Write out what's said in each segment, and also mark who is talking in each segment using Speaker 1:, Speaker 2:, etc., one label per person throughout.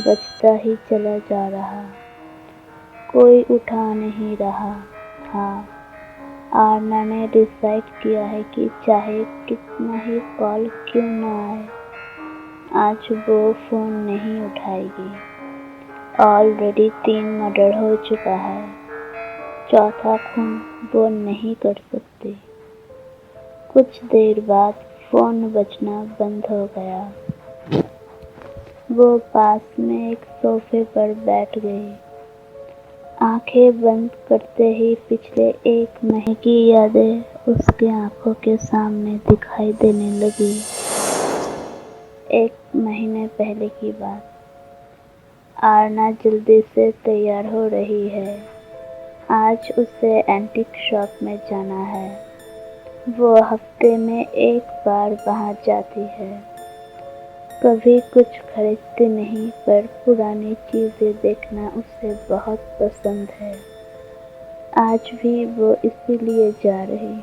Speaker 1: बजता ही चला जा रहा, कोई उठा नहीं रहा। हाँ, आरना ने डिसाइड किया है कि चाहे कितना ही कॉल क्यों ना आए, आज वो फ़ोन नहीं उठाएगी। ऑलरेडी 3 मर्डर हो चुका है, चौथा खून वो नहीं कर सकती। कुछ देर बाद फ़ोन बजना बंद हो गया। वो पास में एक सोफे पर बैठ गई। आंखें बंद करते ही पिछले 1 महीने की यादें उसकी आंखों के सामने दिखाई देने लगी। 1 महीने पहले की बात। आरना जल्दी से तैयार हो रही है। आज उसे एंटीक शॉप में जाना है। वो हफ्ते में 1 बार वहाँ जाती है। कभी कुछ खरीदती नहीं, पर पुरानी चीज़ें देखना उसे बहुत पसंद है। आज भी वो इसीलिए जा रही।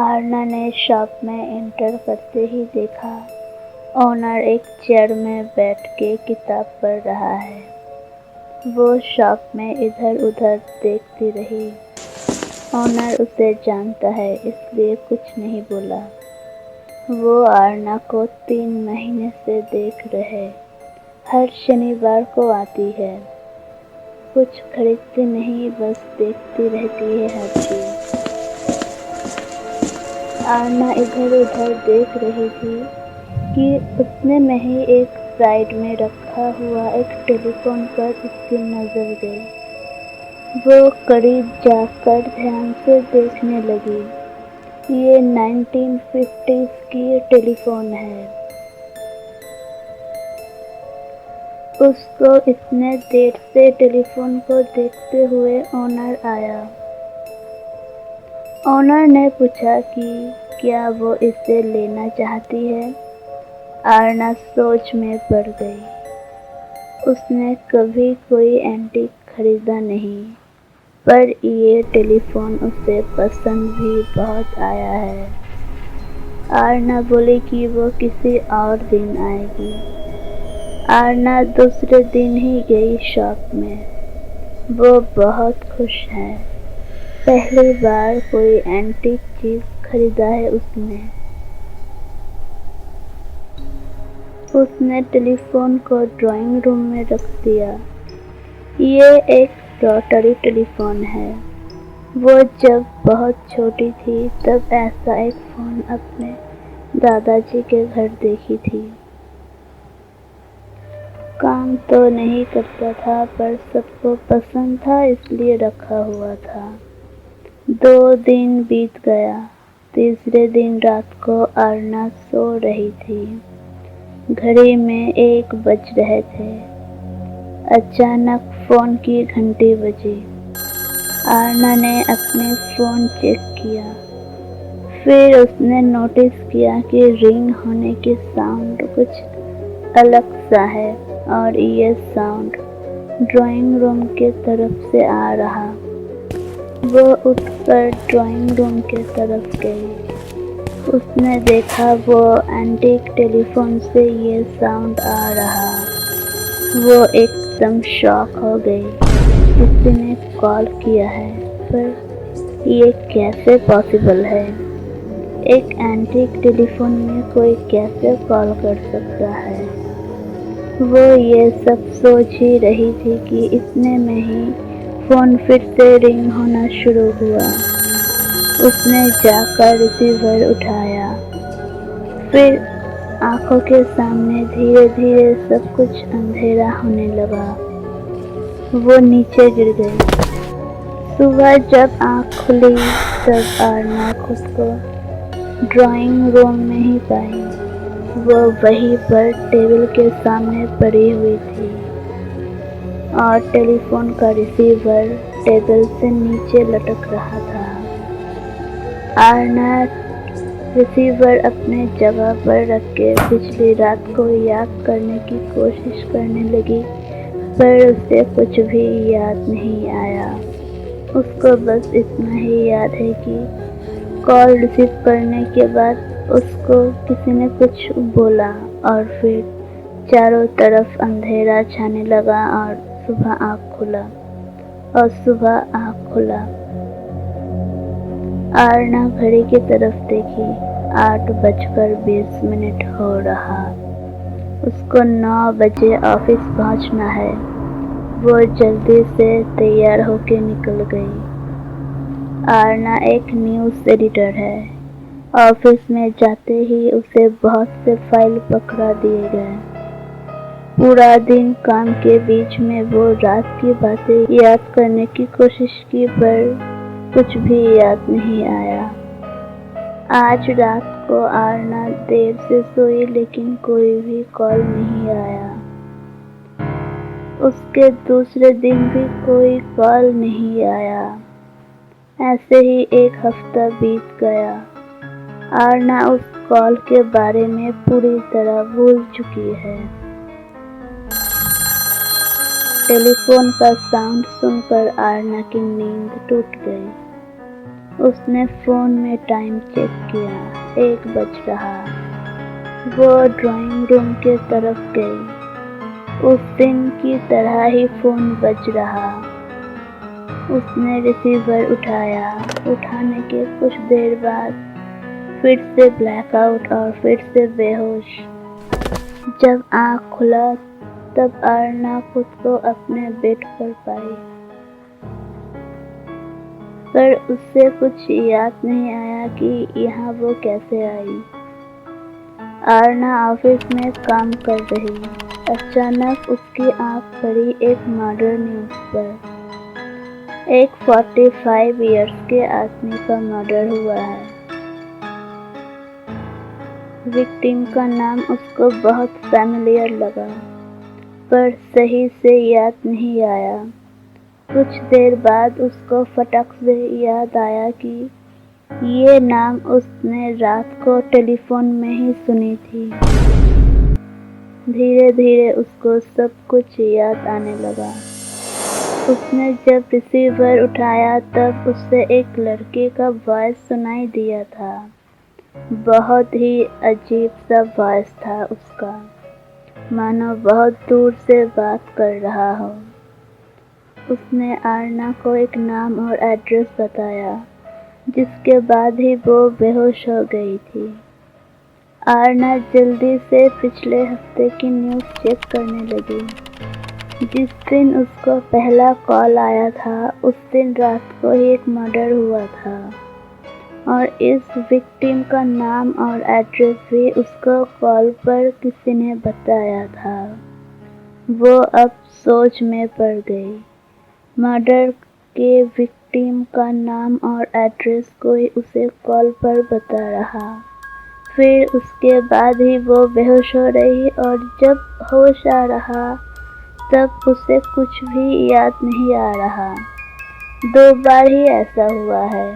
Speaker 1: आरना ने शॉप में एंटर करते ही देखा, ओनर एक चेयर में बैठ के किताब पढ़ रहा है। वो शॉप में इधर उधर देखती रही। ओनर उसे जानता है, इसलिए कुछ नहीं बोला। वो आरना को 3 महीने से देख रहे। हर शनिवार को आती है। कुछ खरीदती नहीं, बस देखती रहती है हर चीज़। आरना इधर उधर देख रही थी कि उतने में ही एक साइड में रखा हुआ एक टेलीफोन पर उसकी नज़र गई। वो करीब जाकर ध्यान से देखने लगी। ये 1950s की टेलीफोन है। उसको इतने देर से टेलीफोन को देखते हुए ओनर आया। ओनर ने पूछा कि क्या वो इसे लेना चाहती है। आरना सोच में पड़ गई। उसने कभी कोई एंटीक खरीदा नहीं, पर ये टेलीफोन उसे पसंद भी बहुत आया है। आरना बोली कि वो किसी और दिन आएगी। आरना दूसरे दिन ही गई शॉप में। वो बहुत खुश है। पहली बार कोई एंटीक चीज़ खरीदा है उसने। उसने टेलीफोन को ड्राइंग रूम में रख दिया। ये एक रोटरी टेलीफोन है। वो जब बहुत छोटी थी तब ऐसा एक फ़ोन अपने दादाजी के घर देखी थी। काम तो नहीं करता था, पर सबको पसंद था, इसलिए रखा हुआ था। 2 दिन बीत गया। तीसरे दिन रात को आरना सो रही थी। घड़ी में 1 बज रहे थे। अचानक फ़ोन की घंटी बजी। आरना ने अपने फ़ोन चेक किया। फिर उसने नोटिस किया कि रिंग होने की साउंड कुछ अलग सा है, और ये साउंड ड्राइंग रूम के तरफ से आ रहा। वो उठकर ड्राइंग रूम के तरफ गई। उसने देखा वो एंटीक टेलीफोन से ये साउंड आ रहा। वो एकदम शॉक हो गई। किसी ने कॉल किया है, पर ये कैसे पॉसिबल है? एक एंटीक टेलीफोन में कोई कैसे कॉल कर सकता है? वो ये सब सोच ही रही थी कि इतने में ही फ़ोन फिर से रिंग होना शुरू हुआ। उसने जाकर रिसीवर उठाया। फिर आंखों के सामने धीरे धीरे सब कुछ अंधेरा होने लगा। वो नीचे गिर गई। सुबह जब आँख खुली तब आरना खुद को ड्राइंग रूम में ही पाई। वो वहीं पर टेबल के सामने पड़ी हुई थी, और टेलीफोन का रिसीवर टेबल से नीचे लटक रहा था। आरना रिसीवर अपने जगह पर रख के पिछली रात को याद करने की कोशिश करने लगी, पर उसे कुछ भी याद नहीं आया। उसको बस इतना ही याद है कि कॉल रिसीव करने के बाद उसको किसी ने कुछ बोला, और फिर चारों तरफ अंधेरा छाने लगा और सुबह आँख खुला। आरना घड़ी की तरफ देखी। 8:20 हो रहा। उसको 9 बजे ऑफिस पहुंचना है। वो जल्दी से तैयार होके निकल गई। आरना एक न्यूज़ एडिटर है। ऑफिस में जाते ही उसे बहुत से फाइल पकड़ा दिए गए। पूरा दिन काम के बीच में वो रात की बातें याद करने की कोशिश की पर कुछ भी याद नहीं आया। आज रात को आरना देर से सोई लेकिन कोई भी कॉल नहीं आया। उसके दूसरे दिन भी कोई कॉल नहीं आया। ऐसे ही एक हफ्ता बीत गया। आरना उस कॉल के बारे में पूरी तरह भूल चुकी है। टेलीफोन का साउंड सुनकर आरना की नींद टूट गई। उसने फोन में टाइम चेक किया। 1 बज रहा। वो ड्राइंग रूम के तरफ गई। उस दिन की तरह ही फोन बज रहा। उसने रिसीवर उठाया। उठाने के कुछ देर बाद फिर से ब्लैकआउट और फिर से बेहोश। जब आँख खुला तब आरना खुद को अपने बेड पर पाई, पर उससे कुछ याद नहीं आया कि यहाँ वो कैसे आई। आरना ऑफिस में काम कर रही। अचानक उसकी आँख पड़ी एक मर्डर न्यूज़ पर। एक 45 इयर्स के आदमी का मर्डर हुआ है। विक्टिम का नाम उसको बहुत फैमिलियर लगा, पर सही से याद नहीं आया। कुछ देर बाद उसको फटक से याद आया कि ये नाम उसने रात को टेलीफोन में ही सुनी थी। धीरे धीरे उसको सब कुछ याद आने लगा। उसने जब रिसीवर उठाया तब उससे एक लड़के का वॉइस सुनाई दिया था। बहुत ही अजीब सा वॉइस था उसका, मानो बहुत दूर से बात कर रहा हो। उसने आरना को एक नाम और एड्रेस बताया, जिसके बाद ही वो बेहोश हो गई थी। आरना जल्दी से पिछले हफ्ते की न्यूज़ चेक करने लगी। जिस दिन उसको पहला कॉल आया था उस दिन रात को ही एक मर्डर हुआ था और इस विक्टिम का नाम और एड्रेस भी उसको कॉल पर किसी ने बताया था। वो अब सोच में पड़ गई। मर्डर के विक्टिम का नाम और एड्रेस कोई उसे कॉल पर बता रहा। फिर उसके बाद ही वो बेहोश हो रही और जब होश आ रहा तब उसे कुछ भी याद नहीं आ रहा। 2 बार ही ऐसा हुआ है।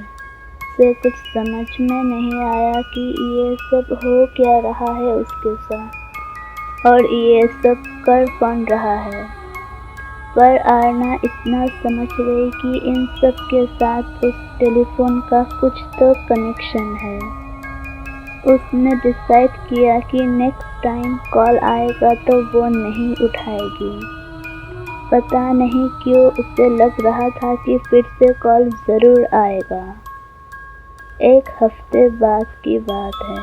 Speaker 1: उसे कुछ समझ में नहीं आया कि ये सब हो क्या रहा है उसके साथ और ये सब कर कौन रहा है। पर आरना इतना समझ गई कि इन सब के साथ उस टेलीफोन का कुछ तो कनेक्शन है। उसने डिसाइड किया कि नेक्स्ट टाइम कॉल आएगा तो वो नहीं उठाएगी। पता नहीं क्यों उसे लग रहा था कि फिर से कॉल ज़रूर आएगा। 1 हफ्ते बाद की बात है।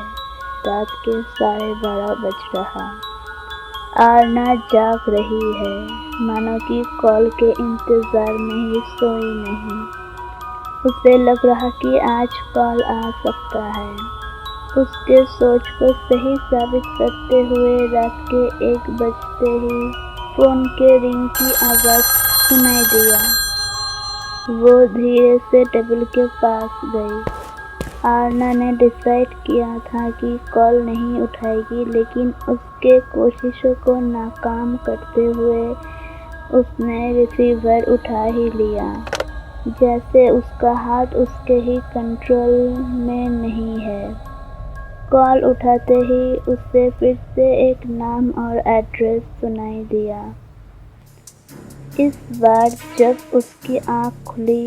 Speaker 1: रात के 12:30 बज रहा। आरना जाग रही है, मानो कि कॉल के इंतज़ार में ही सोई नहीं। उसे लग रहा कि आज कॉल आ सकता है। उसके सोच को सही साबित करते हुए रात के 1 बजते ही फ़ोन के रिंग की आवाज़ सुनाई दिया। वो धीरे से टेबल के पास गई। आरना ने डिसाइड किया था कि कॉल नहीं उठाएगी, लेकिन उसके कोशिशों को नाकाम करते हुए उसने रिसीवर उठा ही लिया, जैसे उसका हाथ उसके ही कंट्रोल में नहीं है। कॉल उठाते ही उसे फिर से एक नाम और एड्रेस सुनाई दिया। इस बार जब उसकी आँख खुली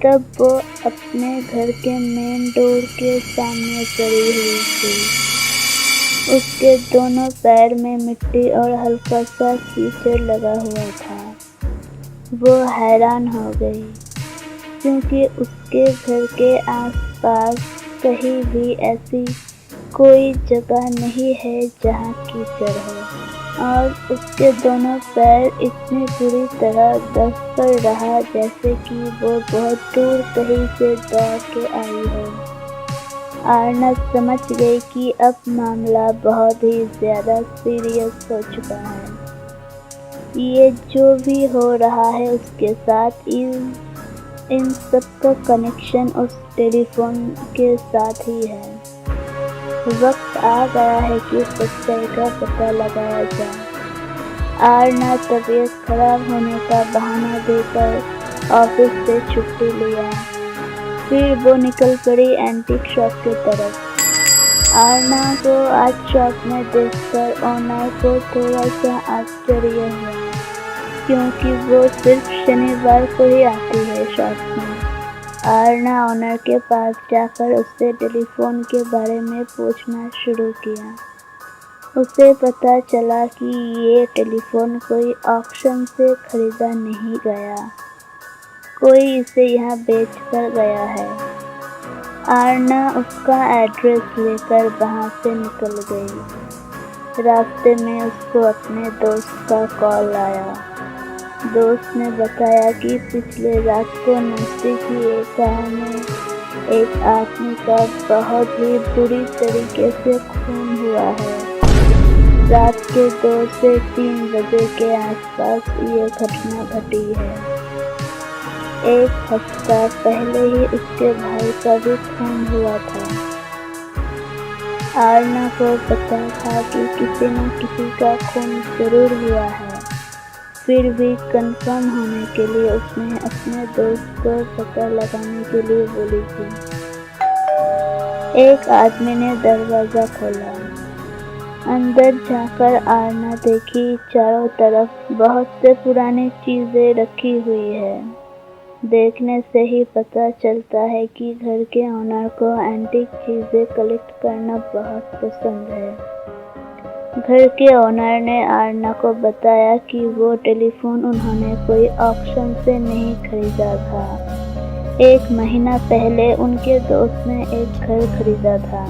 Speaker 1: तब वो अपने घर के मेन डोर के सामने खड़ी हुई थी। उसके दोनों पैर में मिट्टी और हल्का सा कीचड़ लगा हुआ था। वो हैरान हो गई, क्योंकि उसके घर के आसपास कहीं भी ऐसी कोई जगह नहीं है जहाँ कीचड़ हो, और उसके दोनों पैर इतनी बुरी तरह दस कर रहा जैसे कि वो बहुत दूर कहीं से दौड़ के आई हो। आरना समझ गई कि अब मामला बहुत ही ज़्यादा सीरियस हो चुका है। ये जो भी हो रहा है उसके साथ इन सब का कनेक्शन उस टेलीफोन के साथ ही है। वक्त आ गया है कि सच्चाई का पता लगाया जाए। आरना तबीयत खराब होने का बहाना देकर ऑफिस से छुट्टी लिया। फिर वो निकल पड़ी एंटीक शॉप की तरफ। आरना को आज शॉप में देखकर ओनर को थोड़ा सा आश्चर्य हुआ, क्योंकि वो सिर्फ शनिवार को ही आती है शॉप में। आरना ओनर के पास जाकर उससे टेलीफोन के बारे में पूछना शुरू किया। उसे पता चला कि ये टेलीफोन कोई ऑक्शन से खरीदा नहीं गया, कोई इसे यहाँ बेच कर गया है। आरना उसका एड्रेस लेकर वहाँ से निकल गई। रास्ते में उसको अपने दोस्त का कॉल आया। दोस्त ने बताया कि पिछले रात को नज़दीकी एक गाँव में एक आदमी का बहुत ही बुरी तरीके से खून हुआ है। रात के 2 से 3 बजे के आसपास ये घटना घटी है। एक हफ्ता पहले ही उसके भाई का भी खून हुआ था। आरना को पता था कि किसी न किसी का खून जरूर हुआ है। फिर भी कंफर्म होने के लिए उसने अपने दोस्त को पता लगाने के लिए बोली थी। एक आदमी ने दरवाज़ा खोला। अंदर जाकर आरना देखी चारों तरफ बहुत से पुरानी चीज़ें रखी हुई है। देखने से ही पता चलता है कि घर के ओनर को एंटीक चीज़ें कलेक्ट करना बहुत पसंद है। घर के ओनर ने आरना को बताया कि वो टेलीफोन उन्होंने कोई ऑक्शन से नहीं खरीदा था। 1 महीना पहले उनके दोस्त ने एक घर खरीदा था।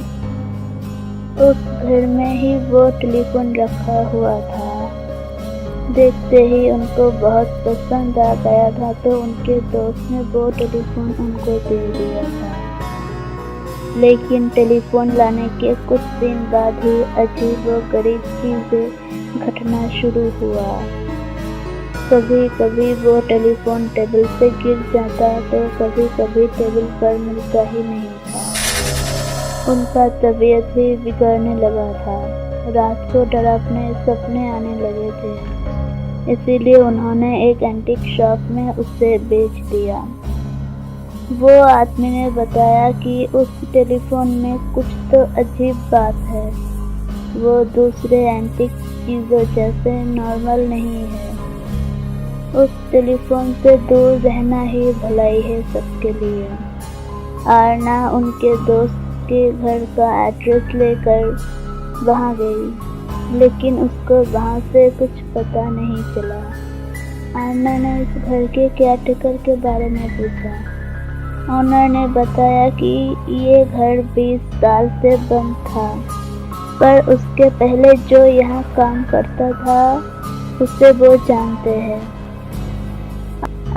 Speaker 1: उस घर में ही वो टेलीफोन रखा हुआ था। देखते ही उनको बहुत पसंद आ गया था, तो उनके दोस्त ने वो टेलीफोन उनको दे दिया था। लेकिन टेलीफोन लाने के कुछ दिन बाद ही अजीब व गरीब चीज़ें घटना शुरू हुआ। कभी कभी वो टेलीफोन टेबल से गिर जाता, तो कभी कभी टेबल पर मिलता ही नहीं था। उनका तबीयत भी बिगड़ने लगा था। रात को डरावने सपने आने लगे थे। इसीलिए उन्होंने एक एंटीक शॉप में उसे बेच दिया। वो आदमी ने बताया कि उस टेलीफोन में कुछ तो अजीब बात है। वो दूसरे एंटीक चीज़ों जैसे नॉर्मल नहीं है। उस टेलीफोन से दूर रहना ही भलाई है सबके लिए। आरना उनके दोस्त के घर का एड्रेस लेकर वहाँ गई, लेकिन उसको वहाँ से कुछ पता नहीं चला। आरना ने उस घर के केयरटेकर के बारे में पूछा। ओनर ने बताया कि ये घर 20 साल से बंद था, पर उसके पहले जो यहाँ काम करता था उसे वो जानते हैं।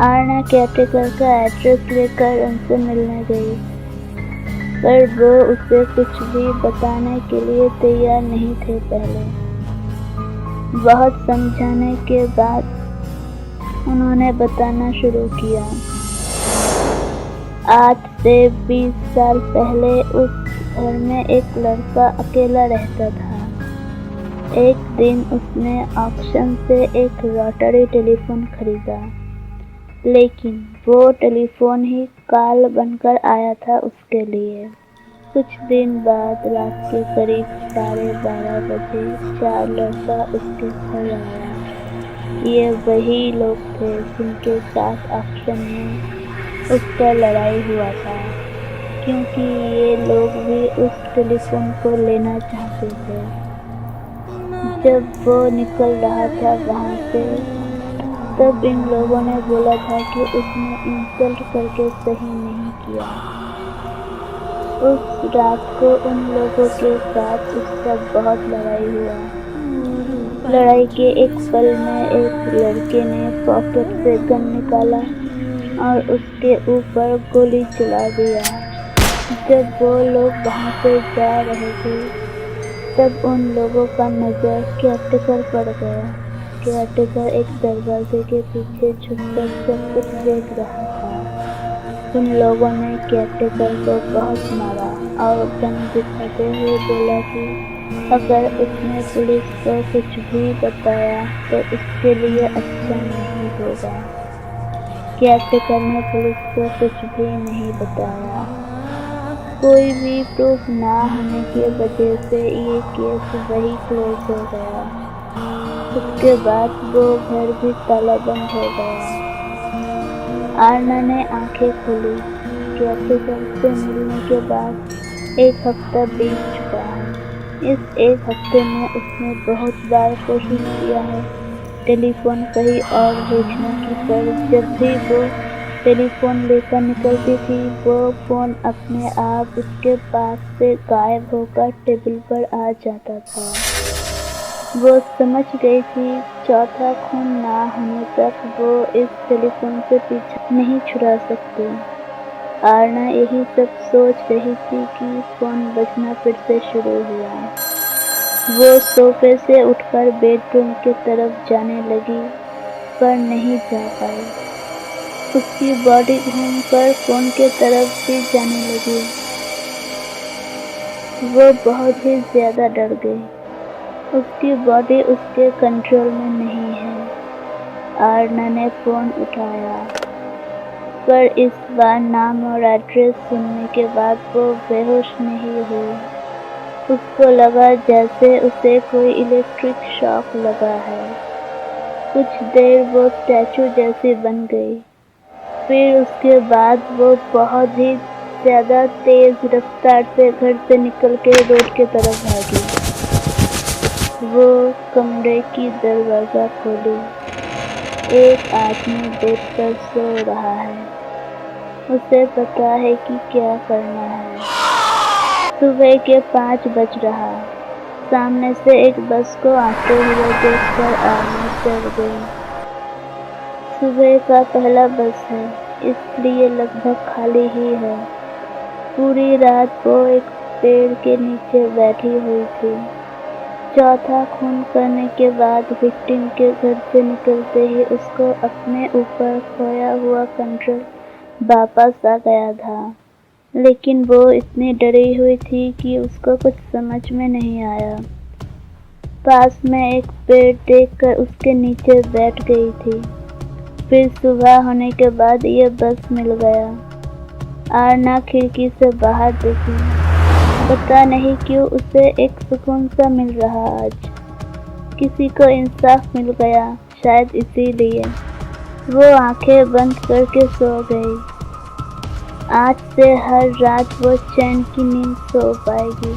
Speaker 1: आरना केयरटेकर का एड्रेस लेकर उनसे मिलने गई, पर वो उसे कुछ भी बताने के लिए तैयार नहीं थे। पहले बहुत समझाने के बाद उन्होंने बताना शुरू किया। आज से 20 साल पहले उस घर में एक लड़का अकेला रहता था। एक दिन उसने ऑक्शन से एक रोटरी टेलीफोन खरीदा, लेकिन वो टेलीफोन ही काल बनकर आया था उसके लिए। कुछ दिन बाद रात के करीब 12:30 बजे 4 लड़का उसके घर आया। ये वही लोग थे जिनके साथ ऑक्शन में उसका लड़ाई हुआ था, क्योंकि ये लोग भी उस टेलीफोन को लेना चाहते थे। जब वो निकल रहा था वहाँ से, तब इन लोगों ने बोला था कि उसने इंसल्ट करके सही नहीं किया। उस रात को उन लोगों के साथ उसका बहुत लड़ाई हुआ। लड़ाई के एक पल में एक लड़के ने पॉकेट से गन निकाला और उसके ऊपर गोली चला दिया। जब वो लोग वहाँ से जा रहे थे, तब उन लोगों का नज़र केयरटेकर पड़ गया। केयरटेकर एक दरवाजे के पीछे छुपकर सब कुछ देख रहा था। उन लोगों ने केयरटेकर को बहुत मारा और गन दिखाते हुए बोला कि अगर उसने पुलिस को कुछ भी बताया तो उसके लिए अच्छा नहीं होगा। केयरटेकर ने पुलिस को कुछ भी नहीं बताया। कोई भी प्रूफ ना होने की वजह से ये केस वही क्लोज हो गया। उसके बाद वो घर भी ताला बंद हो गया। आरना ने आंखें खोली। केयरटेकर से मिलने के बाद एक हफ्ता बीत चुका है। इस एक हफ्ते में उसने बहुत बार कोशिश किया है टेलीफोन कहीं और भेजने की, पर जब भी वो टेलीफोन लेकर निकलती थी, वो फ़ोन अपने आप उसके पास से गायब होकर टेबल पर आ जाता था। वो समझ गई थी चौथा खून ना होने तक वो इस टेलीफोन से पीछा नहीं छुड़ा सकती। आरना यही सब सोच रही थी कि फ़ोन बजना फिर से शुरू हुआ। वो सोफे से उठकर बेडरूम की तरफ जाने लगी, पर नहीं जा पाई। उसकी बॉडी घूमकर फ़ोन की तरफ भी जाने लगी। वो बहुत ही ज़्यादा डर गई। उसकी बॉडी उसके कंट्रोल में नहीं है। आरना ने फ़ोन उठाया, पर इस बार नाम और एड्रेस सुनने के बाद वो बेहोश नहीं हुई। उसको लगा जैसे उसे कोई इलेक्ट्रिक शॉक लगा है। कुछ देर वो स्टैचू जैसी बन गई। फिर उसके बाद वो बहुत ही ज़्यादा तेज़ रफ्तार से घर से निकल के रोड की तरफ भागी। वो कमरे की दरवाज़ा खोली। एक आदमी बेड पर सो रहा है। उसे पता है कि क्या करना है। सुबह के 5 बज रहा। सामने से एक बस को आते हुए देखकर आरना चढ़ गई। सुबह का पहला बस है, इसलिए लगभग खाली ही है। पूरी रात वो एक पेड़ के नीचे बैठी हुई थी। चौथा खून करने के बाद विक्टिम के घर से निकलते ही उसको अपने ऊपर खोया हुआ कंट्रोल वापस आ गया था, लेकिन वो इतनी डरी हुई थी कि उसको कुछ समझ में नहीं आया। पास में एक पेड़ देखकर उसके नीचे बैठ गई थी। फिर सुबह होने के बाद ये बस मिल गया। आरना खिड़की से बाहर देखी। पता नहीं क्यों उसे एक सुकून सा मिल रहा आज। किसी को इंसाफ मिल गया, शायद इसीलिए वो आंखें बंद करके सो गई। आज से हर रात वो चैन की नींद सो पाएगी।